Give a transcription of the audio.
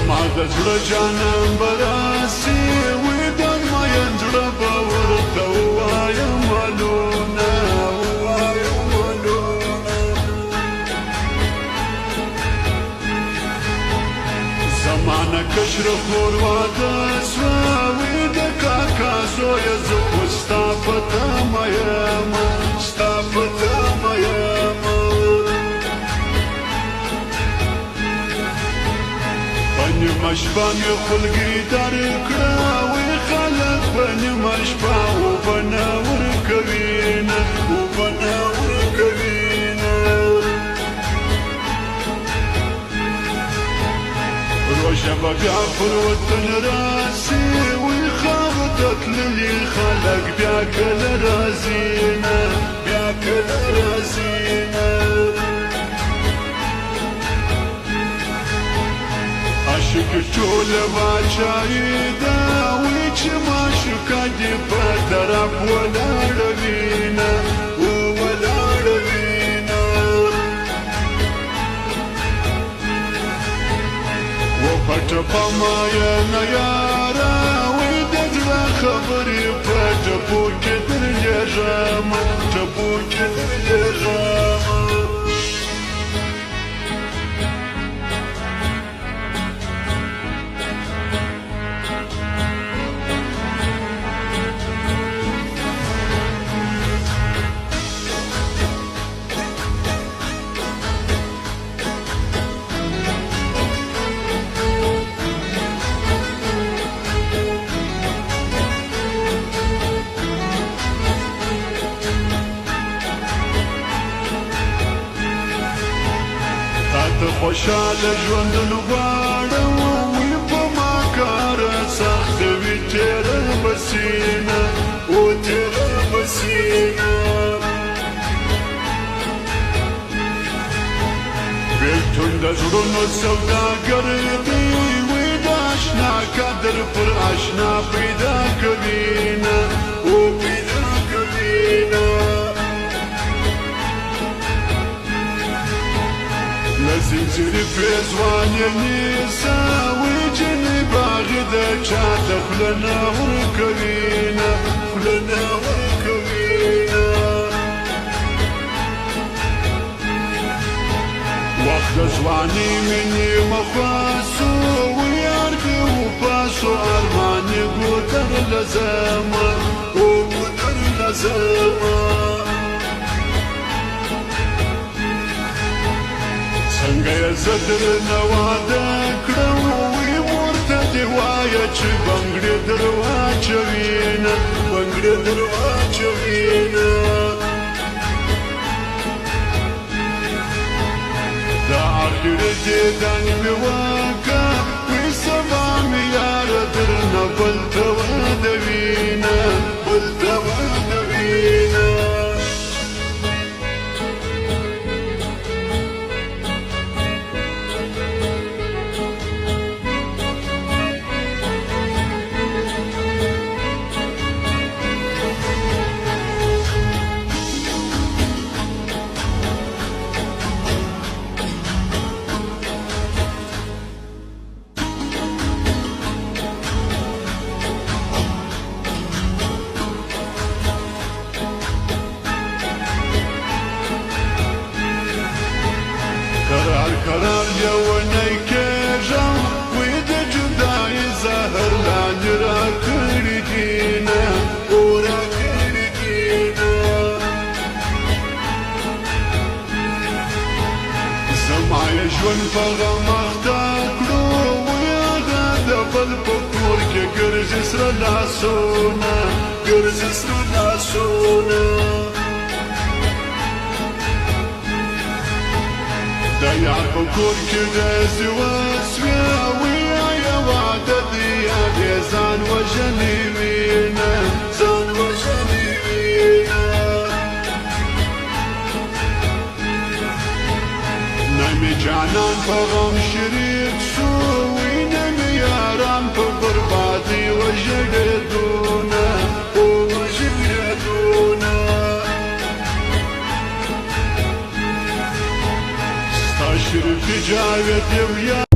زما د زړه جانان به راسي وي د مین زړه به ورته ووایم مالونه زمانه کشر خور واده سوه وي د کاکا زویه زه خو ستا په تمه یم ستا په تمه یم په نیمه شپه مې خولګي درکړه وي خلک په نیمه شپه اوبه نه ورکوینه اوبه نه ورکوینه روژه به بیا پر وطن راسي وي خاوره ته تللي خلک بیا کله راځينه بیا کله راځينه عاشق ټوله باچایي ده وي چې معشوقه دې په طرف ولاړه وینه ولاړه وینه وپټه په ماینه یاره وي د زړه خبرې په ټپو کې درلېږم ټپو کې درلېږم خوشاله ژوند غواړم وي په ما کاره سخته وي تېره بسینه او تېره بسینه بېلتون د زړونو سوداګر دی وي د اشنا قدر پر اشنا پیدا کوینه او پیدا کوینه زنځیر پېزوان یې نیسه وي جنې باغې د چا ته خوله نه ورکوینه خوله نه ورکوینه وخت د ځوانۍ مې نیمه خواستو وي یار دې وپاسو ارمان یې ګودر لزمه او ګودر لزمه څنګه یې زه درنه واده کړم وي مور ته دې وایه چې بنګړې در واچوینه بنګړې در واچوینه د اخر دیدن مې وکړه وي سبا مې یاره درنه بل ته وادوینه بل ته وادوینه قرار یونی کېږم وي د جدایۍ زهر لاندې راکړي دینه او راکړي دینه زما یې ژوند په غم اخته کړو وي هغه د بل په کور کې ګرځي سره لاسونه ګرځي سره لاسونه د یار په کور کې ډزې وسوې وي آیا واده دی یا دې ځان وژنې وینه ځان وژنې وینه نه مې جانان په غم شریک شو وي نه مې یاران په بربادۍ وژړېدونه او وژړېدونه شریف جاوید یم